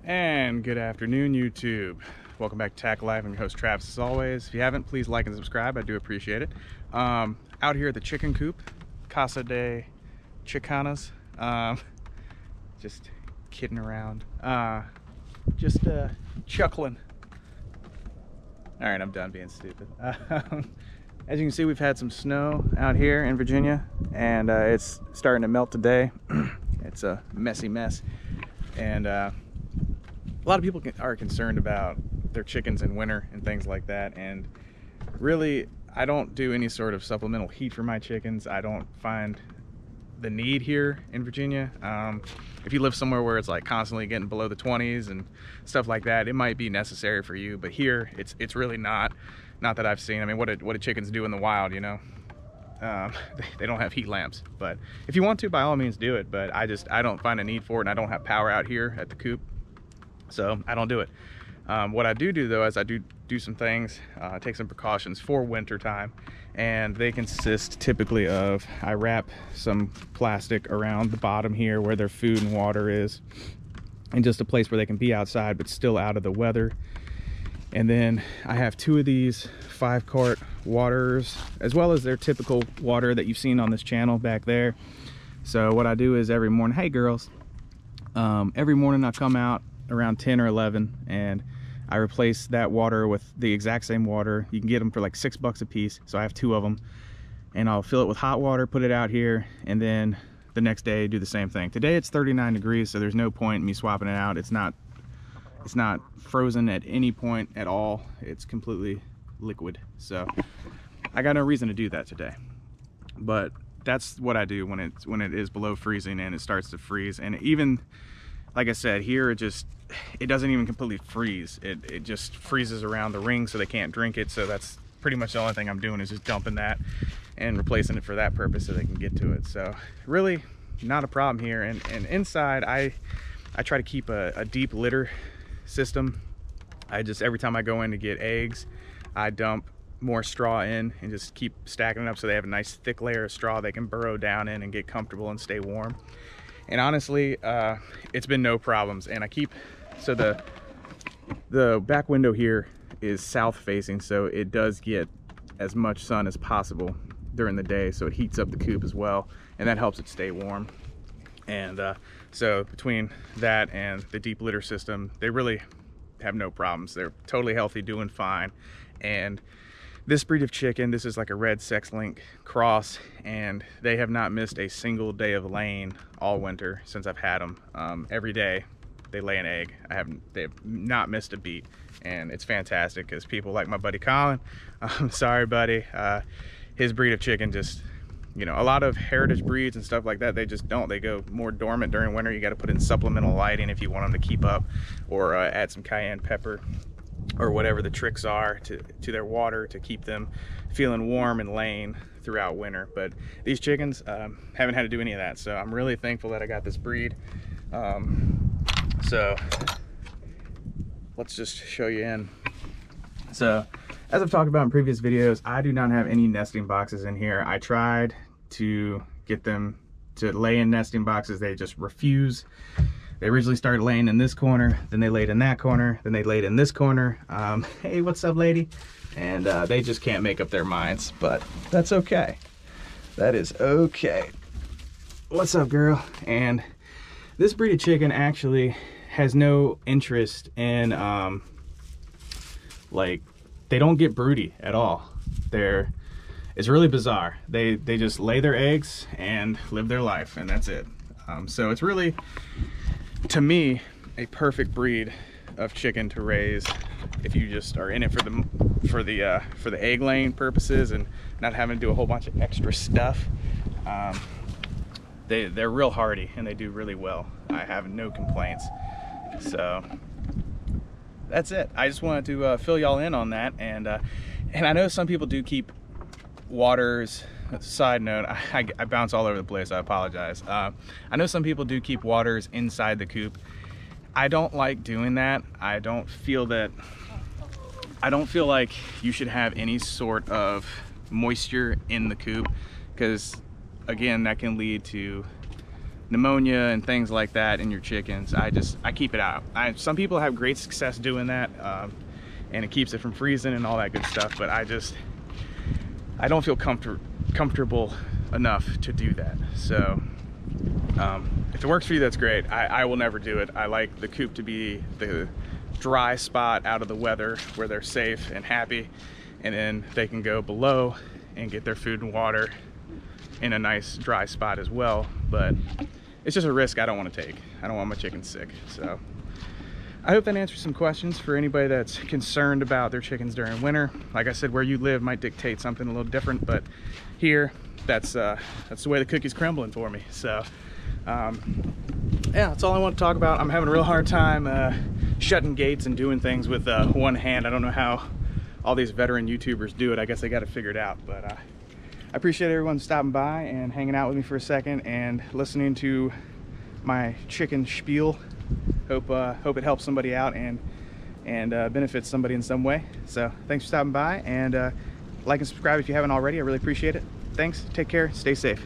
And good afternoon, YouTube. Welcome back to Tack Life. I'm your host Travis as always. If you haven't, please like and subscribe. I do appreciate it. Out here at the chicken coop, Casa de Chicanas. Just kidding around. Just chuckling. All right, I'm done being stupid. As you can see, we've had some snow out here in Virginia, and it's starting to melt today. It's a messy mess, and a lot of people are concerned about their chickens in winter and things like that. And really, I don't do any sort of supplemental heat for my chickens. I don't find the need here in Virginia. If you live somewhere where it's like constantly getting below the 20s and stuff like that, it might be necessary for you, but here it's really not that I've seen. I mean, what do chickens do in the wild, you know? They don't have heat lamps, but if you want to, by all means do it, but I don't find a need for it, and I don't have power out here at the coop, so I don't do it. What I do though is I do some things, take some precautions for winter time, and they consist typically of, I wrap some plastic around the bottom here where their food and water is, and just a place where they can be outside but still out of the weather. And then I have 2 of these 5-quart waters, as well as their typical water that you've seen on this channel back there. So what I do is every morning, hey girls, every morning I come out around 10 or 11 and I replace that water with the exact same water. You can get them for like $6 a piece, so I have 2 of them, and I'll fill it with hot water, put it out here, and then the next day do the same thing. Today it's 39 degrees, so there's no point in me swapping it out. It's not frozen at any point at all. It's completely liquid, so I got no reason to do that today. But that's what I do when it is below freezing and it starts to freeze. And even like I said, here it doesn't even completely freeze. It just freezes around the ring so they can't drink it. So that's pretty much the only thing I'm doing, is just dumping that and replacing it for that purpose so they can get to it. So really not a problem here. And inside I try to keep a deep litter system. Every time I go in to get eggs, I dump more straw in and just keep stacking it up so they have a nice thick layer of straw they can burrow down in and get comfortable and stay warm. And honestly, it's been no problems. And so the back window here is south facing, so it does get as much sun as possible during the day, so it heats up the coop as well, and that helps it stay warm. And so between that and the deep litter system, they really have no problems. They're totally healthy, doing fine. And this breed of chicken, this is like a red sex-link cross, and they have not missed a single day of laying all winter since I've had them. Every day they lay an egg. They have not missed a beat, and it's fantastic because people like my buddy Colin, I'm sorry buddy, his breed of chicken just, you know, a lot of heritage breeds and stuff like that, they just don't. They go more dormant during winter. You got to put in supplemental lighting if you want them to keep up, or add some cayenne pepper or whatever the tricks are to their water to keep them feeling warm and laying throughout winter. But these chickens haven't had to do any of that, so I'm really thankful that I got this breed. So let's just show you in. So as I've talked about in previous videos, I do not have any nesting boxes in here. I tried to get them to lay in nesting boxes. They just refuse. They originally started laying in this corner, then they laid in that corner, then they laid in this corner. Hey, what's up, lady? And they just can't make up their minds, but that's okay. That is okay. What's up, girl? And this breed of chicken actually has no interest in, like, they don't get broody at all. It's really bizarre. They just lay their eggs and live their life, and that's it. So it's really, to me, a perfect breed of chicken to raise if you just are in it for the egg laying purposes and not having to do a whole bunch of extra stuff. They're real hardy and they do really well. I have no complaints. So that's it. I just wanted to fill y'all in on that, and I know some people do keep waters. Side note, I bounce all over the place, I apologize. I know some people do keep waters inside the coop. I don't like doing that. I don't feel like you should have any sort of moisture in the coop, because again, that can lead to pneumonia and things like that in your chickens. I keep it out. Some people have great success doing that, and it keeps it from freezing and all that good stuff, but I don't feel comfortable enough to do that. So if it works for you, that's great. I will never do it. I like the coop to be the dry spot out of the weather where they're safe and happy, and then they can go below and get their food and water in a nice dry spot as well. But it's just a risk I don't want to take. I don't want my chickens sick. So I hope that answers some questions for anybody that's concerned about their chickens during winter. Like I said, where you live might dictate something a little different, but here that's the way the cookie's crumbling for me. So yeah, that's all I want to talk about. I'm having a real hard time shutting gates and doing things with one hand. I don't know how all these veteran YouTubers do it. I guess they got it figured out. But I appreciate everyone stopping by and hanging out with me for a second and listening to my chicken spiel. Hope it helps somebody out and benefits somebody in some way. So thanks for stopping by, and like and subscribe if you haven't already. I really appreciate it. Thanks. Take care. Stay safe.